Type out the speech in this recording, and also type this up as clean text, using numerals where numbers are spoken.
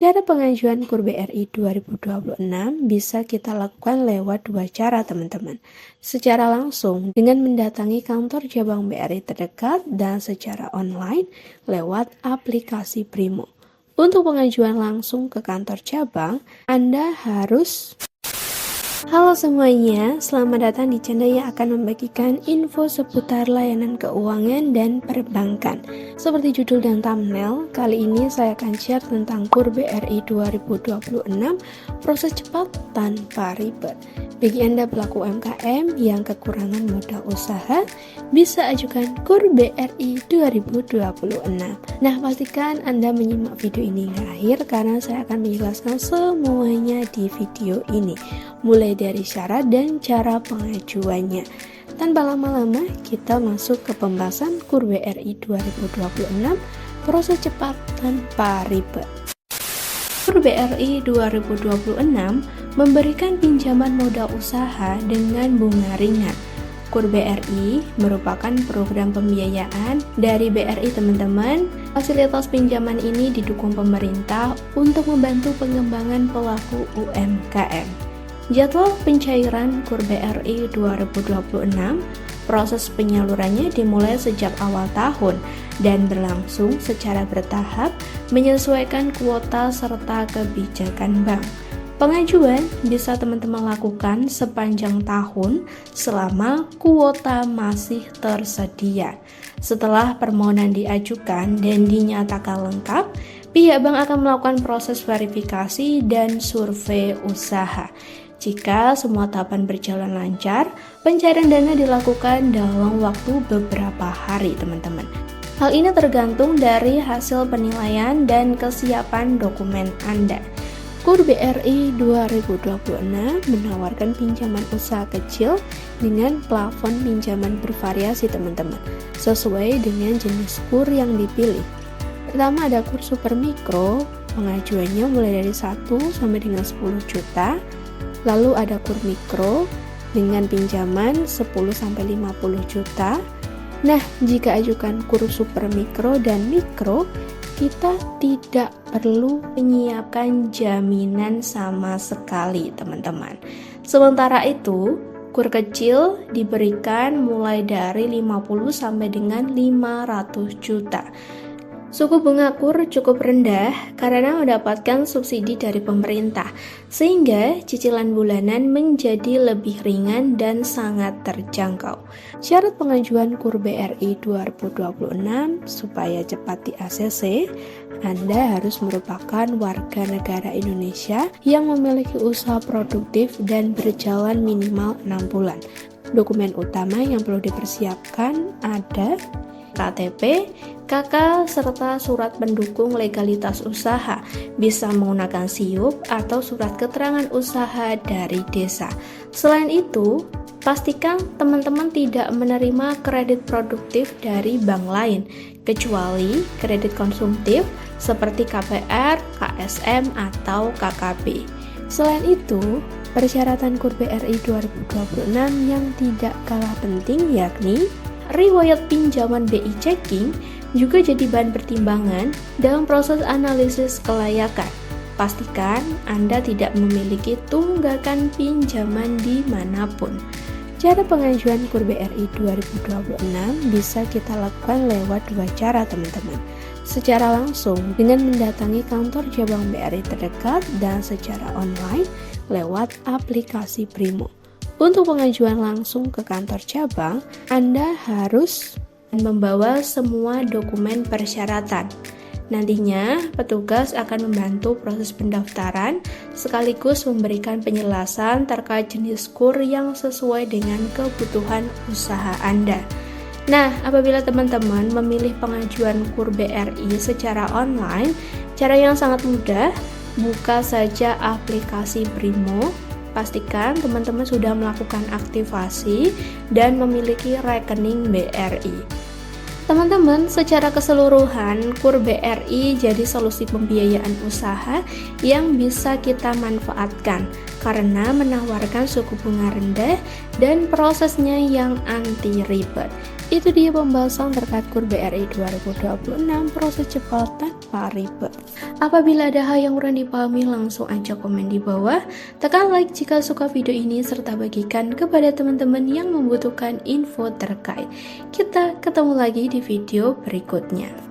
Cara pengajuan KUR BRI 2026 bisa kita lakukan lewat dua cara, teman-teman. Secara langsung dengan mendatangi kantor cabang BRI terdekat dan secara online lewat aplikasi Brimo. Untuk pengajuan langsung ke kantor cabang, Anda harus... Halo semuanya, selamat datang di channel yang akan membagikan info seputar layanan keuangan dan perbankan. Seperti judul dan thumbnail, kali ini saya akan share tentang KUR BRI 2026, proses cepat tanpa ribet. Bagi Anda pelaku UMKM yang kekurangan modal usaha, bisa ajukan KUR BRI 2026. Nah, pastikan Anda menyimak video ini hingga akhir karena saya akan menjelaskan semuanya di video ini, mulai dari syarat dan cara pengajuannya. Tanpa lama-lama, kita masuk ke pembahasan KUR BRI 2026, proses cepat tanpa ribet. KUR BRI 2026 memberikan pinjaman modal usaha dengan bunga ringan. KUR BRI merupakan program pembiayaan dari BRI, teman-teman. Fasilitas pinjaman ini didukung pemerintah untuk membantu pengembangan pelaku UMKM. Jadwal pencairan KUR BRI 2026, proses penyalurannya dimulai sejak awal tahun dan berlangsung secara bertahap menyesuaikan kuota serta kebijakan bank. Pengajuan bisa teman-teman lakukan sepanjang tahun selama kuota masih tersedia. Setelah permohonan diajukan dan dinyatakan lengkap, pihak bank akan melakukan proses verifikasi dan survei usaha. Jika semua tahapan berjalan lancar, pencairan dana dilakukan dalam waktu beberapa hari, teman-teman. Hal ini tergantung dari hasil penilaian dan kesiapan dokumen Anda. KUR BRI 2026 menawarkan pinjaman usaha kecil dengan plafon pinjaman bervariasi, teman-teman, sesuai dengan jenis KUR yang dipilih. Pertama ada KUR Super Mikro, pengajuannya mulai dari 1 sampai dengan 10 juta. Lalu ada KUR Mikro dengan pinjaman 10-50 juta. Nah, jika ajukan KUR Super Mikro dan Mikro, kita tidak perlu menyiapkan jaminan sama sekali, teman-teman. Sementara itu, KUR kecil diberikan mulai dari 50 sampai dengan 500 juta. Suku bunga KUR cukup rendah karena mendapatkan subsidi dari pemerintah, sehingga cicilan bulanan menjadi lebih ringan dan sangat terjangkau. Syarat pengajuan KUR BRI 2026 supaya cepat di ACC, Anda harus merupakan warga negara Indonesia yang memiliki usaha produktif dan berjalan minimal 6 bulan. Dokumen utama yang perlu dipersiapkan ada KTP, KK, serta surat pendukung legalitas usaha. Bisa menggunakan SIUP atau surat keterangan usaha dari desa. Selain itu, pastikan teman-teman tidak menerima kredit produktif dari bank lain, kecuali kredit konsumtif seperti KPR, KSM, atau KKB. Selain itu, persyaratan KUR BRI 2026 yang tidak kalah penting yakni riwayat pinjaman BI checking juga jadi bahan pertimbangan dalam proses analisis kelayakan. Pastikan Anda tidak memiliki tunggakan pinjaman dimanapun. Cara pengajuan KUR BRI 2026 bisa kita lakukan lewat dua cara, teman-teman. Secara langsung dengan mendatangi kantor cabang BRI terdekat dan secara online lewat aplikasi Brimo. Untuk pengajuan langsung ke kantor cabang, Anda harus membawa semua dokumen persyaratan. Nantinya, petugas akan membantu proses pendaftaran sekaligus memberikan penjelasan terkait jenis KUR yang sesuai dengan kebutuhan usaha Anda. Nah, apabila teman-teman memilih pengajuan KUR BRI secara online, cara yang sangat mudah, buka saja aplikasi Brimo. Pastikan teman-teman sudah melakukan aktivasi dan memiliki rekening BRI. Teman-teman, secara keseluruhan KUR BRI jadi solusi pembiayaan usaha yang bisa kita manfaatkan karena menawarkan suku bunga rendah dan prosesnya yang anti ribet. Itu dia pembahasan terkait KUR BRI 2026, proses cepat tanpa ribet. Apabila ada hal yang kurang dipahami, langsung aja komen di bawah. Tekan like jika suka video ini serta bagikan kepada teman-teman yang membutuhkan info terkait. Kita ketemu lagi di video berikutnya.